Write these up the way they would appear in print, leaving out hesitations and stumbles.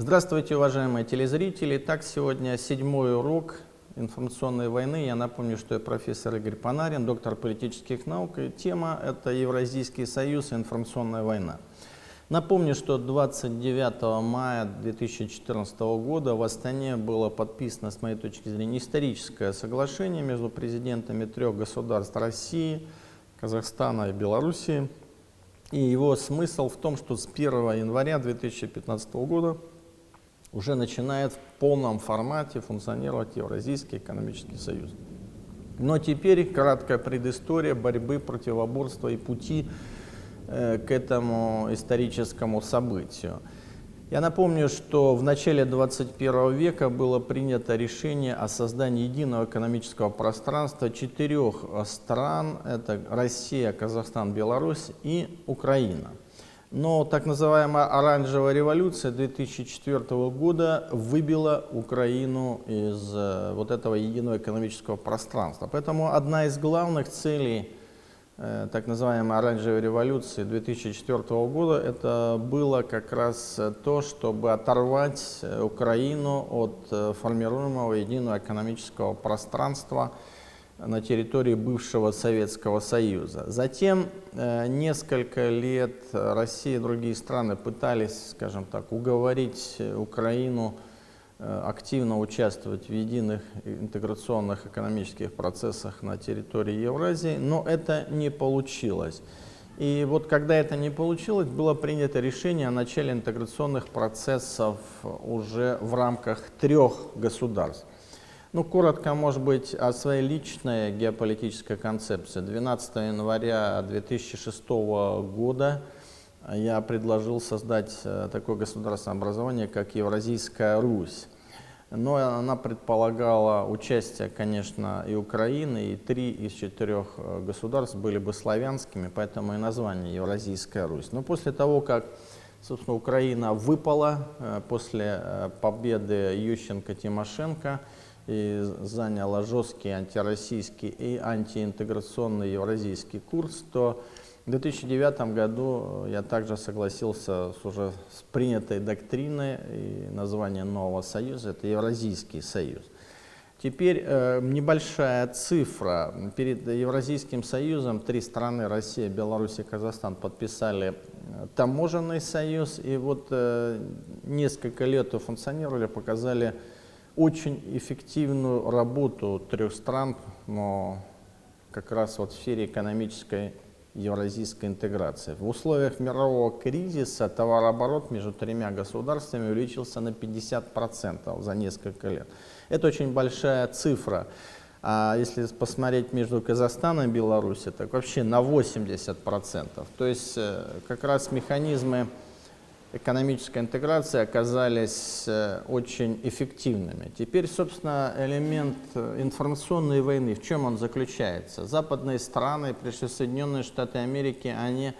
Здравствуйте, уважаемые телезрители. Итак, сегодня 7-й урок информационной войны. Я напомню, что я профессор Игорь Панарин, доктор политических наук. И тема — это Евразийский союз и информационная война. Напомню, что 29 мая 2014 года в Астане было подписано, с моей точки зрения, историческое соглашение между президентами трех государств — России, Казахстана и Белоруссии. И его смысл в том, что с 1 января 2015 года уже начинает в полном формате функционировать Евразийский экономический союз. Но теперь краткая предыстория борьбы, противоборства и пути к этому историческому событию. Я напомню, что в начале 21 века было принято решение о создании единого экономического пространства 4 стран — это Россия, Казахстан, Беларусь и Украина. Но так называемая оранжевая революция 2004 года выбила Украину из вот этого единого экономического пространства. Поэтому одна из главных целей так называемой оранжевой революции 2004 года это было как раз то, чтобы оторвать Украину от формируемого единого экономического пространства на территории бывшего Советского Союза. Затем несколько лет Россия и другие страны пытались, скажем так, уговорить Украину активно участвовать в единых интеграционных экономических процессах на территории Евразии, но это не получилось. И вот когда это не получилось, было принято решение о начале интеграционных процессов уже в рамках 3 государств. Ну, коротко, может быть, о своей личной геополитической концепции. 12 января 2006 года я предложил создать такое государственное образование, как Евразийская Русь. Но она предполагала участие, конечно, и Украины, и 3 из 4 государств были бы славянскими, поэтому и название Евразийская Русь. Но после того, как, собственно, Украина выпала после победы Ющенко-Тимошенко и заняла жесткий антироссийский и антиинтеграционный евразийский курс, то в 2009 году я также согласился уже с принятой доктриной, и название нового союза — это Евразийский союз. Теперь небольшая цифра. Перед Евразийским союзом 3 страны — Россия, Беларусь и Казахстан — подписали таможенный союз, и вот несколько лет функционировали, показали очень эффективную работу 3 стран, но как раз вот в сфере экономической евразийской интеграции. В условиях мирового кризиса товарооборот между 3 государствами увеличился на 50% за несколько лет. Это очень большая цифра. А если посмотреть между Казахстаном и Беларусью, так вообще на 80%. То есть как раз механизмы экономической интеграции оказались очень эффективными. Теперь, собственно, элемент информационной войны, в чем он заключается? Западные страны, прежде всего Соединенные Штаты Америки, они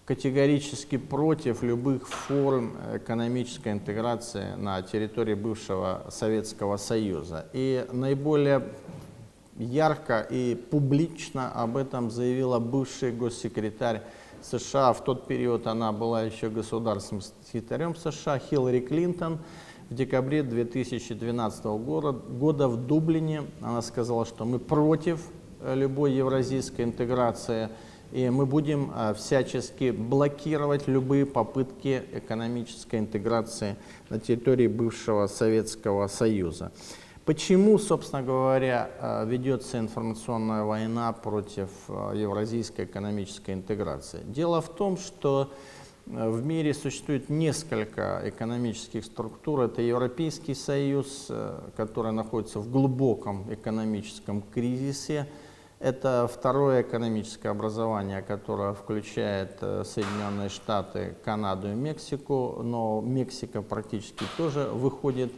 категорически против любых форм экономической интеграции на территории бывшего Советского Союза. И наиболее ярко и публично об этом заявила бывший госсекретарь США. В тот период она была еще государственным секретарем США, Хиллари Клинтон. В декабре 2012 года в Дублине она сказала, что мы против любой евразийской интеграции, и мы будем всячески блокировать любые попытки экономической интеграции на территории бывшего Советского Союза. Почему, собственно говоря, ведется информационная война против евразийской экономической интеграции? Дело в том, что в мире существует несколько экономических структур. Это Европейский Союз, который находится в глубоком экономическом кризисе. Это второе экономическое образование, которое включает Соединенные Штаты, Канаду и Мексику, но Мексика практически тоже выходит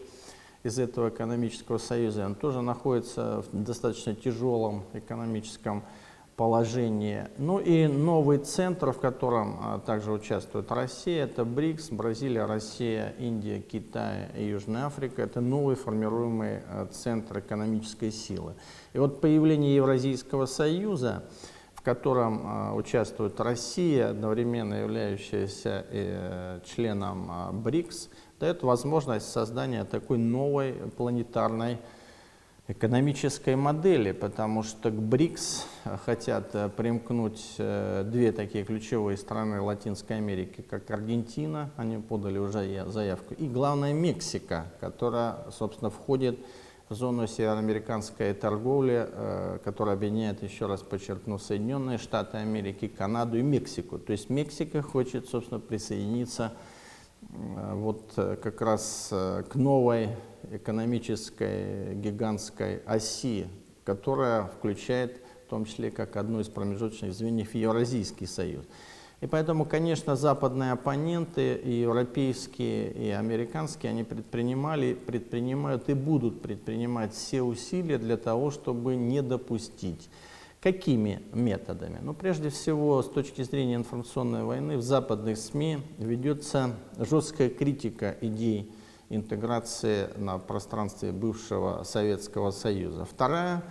из этого экономического союза. Он тоже находится в достаточно тяжелом экономическом положении. Ну и новый центр, в котором также участвует Россия, это БРИКС: Бразилия, Россия, Индия, Китай и Южная Африка. Это новый формируемый центр экономической силы. И вот появление Евразийского союза, в котором участвует Россия, одновременно являющаяся членом БРИКС, дает возможность создания такой новой планетарной экономической модели, потому что к БРИКС хотят примкнуть две такие ключевые страны Латинской Америки, как Аргентина, они подали уже заявку, и главное Мексика, которая, собственно, входит в зону североамериканской торговли, которая объединяет, еще раз подчеркну, Соединенные Штаты Америки, Канаду и Мексику. То есть Мексика хочет, собственно, присоединиться вот как раз к новой экономической гигантской оси, которая включает в том числе как одно из промежуточных звеньев Евразийский союз. И поэтому, конечно, западные оппоненты, и европейские, и американские, они предпринимают и будут предпринимать все усилия для того, чтобы не допустить. Какими методами? Ну, прежде всего, с точки зрения информационной войны, в западных СМИ ведется жесткая критика идей интеграции на пространстве бывшего Советского Союза. Вторая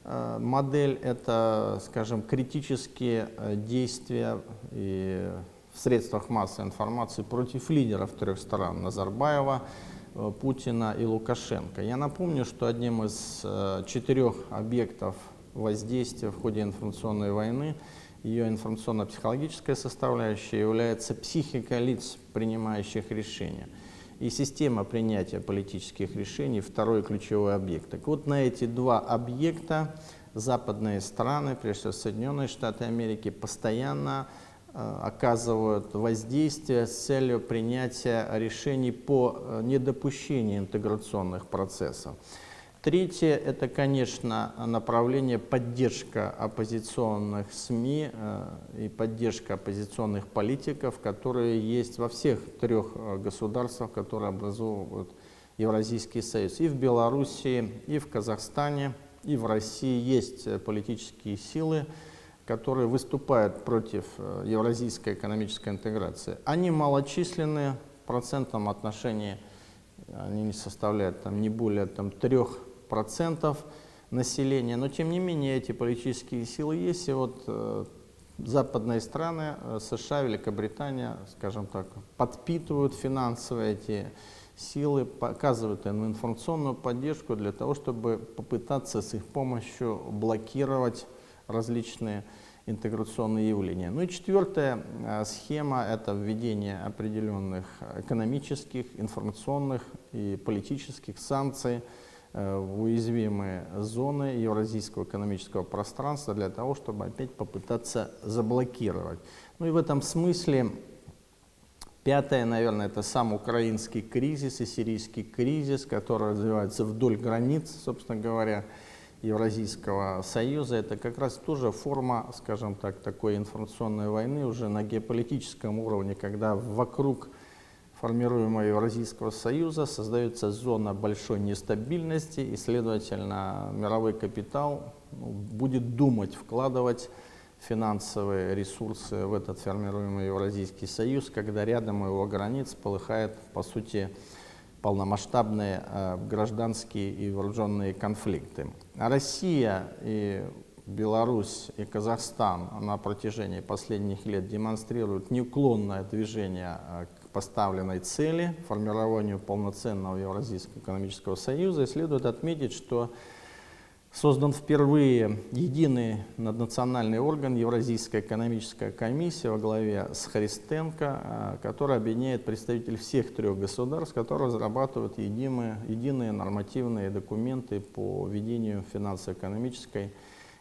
модель – это, скажем, критические действия и в средствах массовой информации против лидеров трех стран – Назарбаева, Путина и Лукашенко. Я напомню, что одним из 4 объектов воздействия в ходе информационной войны, ее информационно-психологическая составляющая, является психика лиц, принимающих решения, и система принятия политических решений — второй ключевой объект. Так вот, на эти два объекта западные страны, прежде всего Соединенные Штаты Америки, постоянно оказывают воздействие с целью принятия решений по недопущению интеграционных процессов. Третье – это, конечно, направление поддержка оппозиционных СМИ и поддержка оппозиционных политиков, которые есть во всех 3 государствах, которые образовывают Евразийский союз. И в Белоруссии, и в Казахстане, и в России есть политические силы, которые выступают против евразийской экономической интеграции. Они малочисленны, в процентном отношении они не составляют не более 3% населения, но тем не менее эти политические силы есть, и вот западные страны, США, Великобритания, скажем так, подпитывают финансово эти силы, показывают им информационную поддержку для того, чтобы попытаться с их помощью блокировать различные интеграционные явления. Ну и 4-я схема – это введение определенных экономических, информационных и политических санкций в уязвимые зоны Евразийского экономического пространства для того, чтобы опять попытаться заблокировать. Ну и в этом смысле 5-е, наверное, это сам украинский кризис и сирийский кризис, который развивается вдоль границ, собственно говоря, Евразийского союза. Это как раз тоже форма, скажем так, такой информационной войны уже на геополитическом уровне, когда вокруг формируемого Евразийского союза создается зона большой нестабильности, и, следовательно, мировой капитал будет думать вкладывать финансовые ресурсы в этот формируемый Евразийский союз, когда рядом его границ полыхает, по сути, полномасштабные гражданские и вооруженные конфликты. А Россия и Беларусь и Казахстан на протяжении последних лет демонстрируют неуклонное движение к поставленной цели, формированию полноценного Евразийского экономического союза. И следует отметить, что создан впервые единый наднациональный орган Евразийская экономическая комиссия во главе с Христенко, который объединяет представителей всех 3 государств, которые разрабатывают единые нормативные документы по ведению финансово-экономической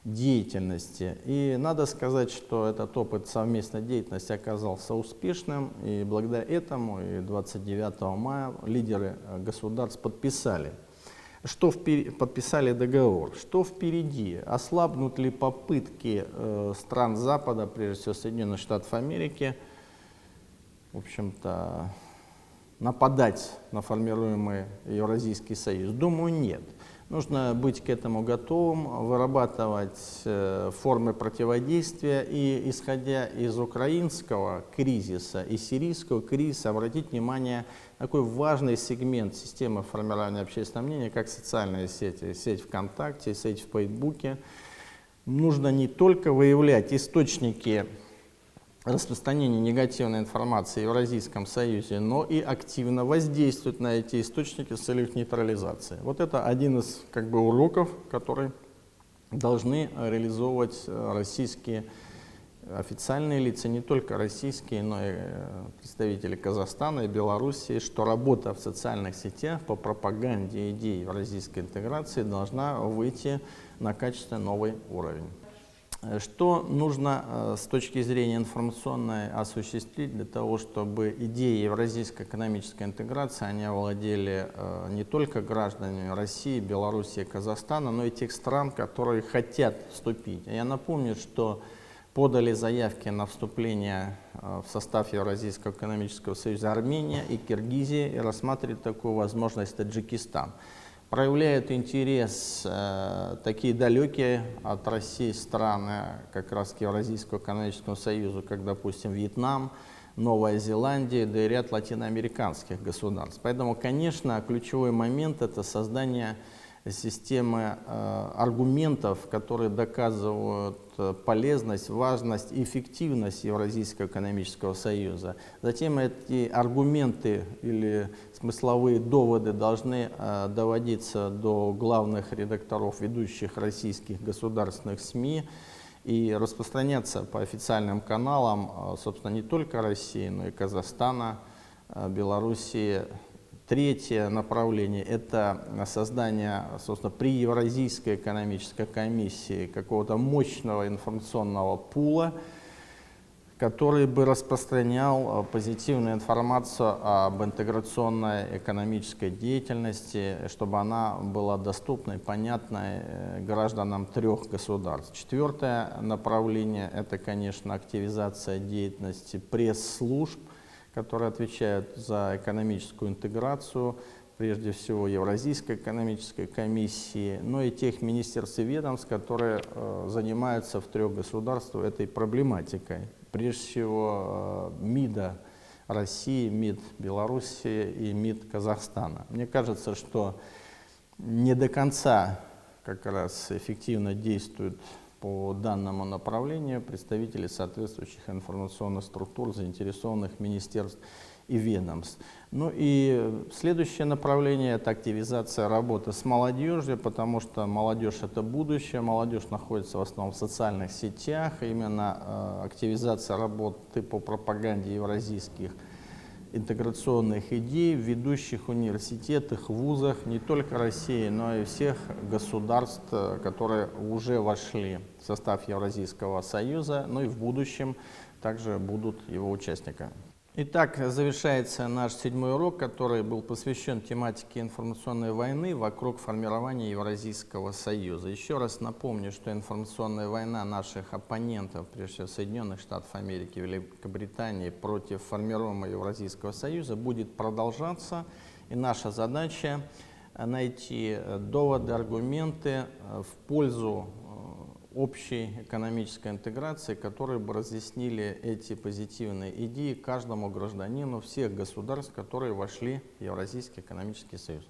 деятельности. И надо сказать, что этот опыт совместной деятельности оказался успешным, и благодаря этому и 29 мая лидеры государств подписали договор. Что впереди? Ослабнут ли попытки стран Запада, прежде всего Соединенных Штатов Америки, в общем-то, нападать на формируемый Евразийский союз? Думаю, нет. Нужно быть к этому готовым, вырабатывать формы противодействия и, исходя из украинского кризиса и сирийского кризиса, обратить внимание на такой важный сегмент системы формирования общественного мнения, как социальные сети, сеть ВКонтакте, сеть в Фейсбуке. Нужно не только выявлять источники распространения негативной информации в Евразийском союзе, но и активно воздействует на эти источники с целью их нейтрализации. Вот это один из уроков, который должны реализовывать российские официальные лица, не только российские, но и представители Казахстана и Белоруссии, что работа в социальных сетях по пропаганде идей евразийской интеграции должна выйти на качественно новый уровень. Что нужно с точки зрения информационной осуществить для того, чтобы идеи евразийской экономической интеграции, они овладели не только гражданами России, Белоруссии, Казахстана, но и тех стран, которые хотят вступить. Я напомню, что подали заявки на вступление в состав Евразийского экономического союза Армения и Киргизия, и рассматривает такую возможность Таджикистан. Проявляют интерес такие далекие от России страны, как раз к Евразийскому экономическому союзу, как, допустим, Вьетнам, Новая Зеландия, да и ряд латиноамериканских государств. Поэтому, конечно, ключевой момент — это создание системы аргументов, которые доказывают полезность, важность и эффективность Евразийского экономического союза. Затем эти аргументы или смысловые доводы должны доводиться до главных редакторов ведущих российских государственных СМИ и распространяться по официальным каналам, собственно, не только России, но и Казахстана, Белоруссии. Третье направление — это создание, собственно, при Евразийской экономической комиссии какого-то мощного информационного пула, который бы распространял позитивную информацию об интеграционной экономической деятельности, чтобы она была доступной, понятной гражданам трех государств. Четвертое направление — это, конечно, активизация деятельности пресс-служб, которые отвечают за экономическую интеграцию, прежде всего Евразийской экономической комиссии, но и тех министерств и ведомств, которые занимаются в трех государствах этой проблематикой. Прежде всего МИДа России, МИД Белоруссии и МИД Казахстана. Мне кажется, что не до конца как раз эффективно действуют по данному направлению представители соответствующих информационных структур, заинтересованных министерств и ведомств. Ну и следующее направление — это активизация работы с молодежью, потому что молодежь — это будущее, молодежь находится в основном в социальных сетях. Именно активизация работы по пропаганде евразийских интеграционных идей в ведущих университетах, вузах не только России, но и всех государств, которые уже вошли в состав Евразийского союза, но и в будущем также будут его участниками. Итак, завершается наш 7-й урок, который был посвящен тематике информационной войны вокруг формирования Евразийского союза. Еще раз напомню, что информационная война наших оппонентов, прежде всего Соединенных Штатов Америки, Великобритании, против формируемого Евразийского союза будет продолжаться. И наша задача найти доводы, аргументы в пользу общей экономической интеграции, которые бы разъяснили эти позитивные идеи каждому гражданину всех государств, которые вошли в Евразийский экономический союз.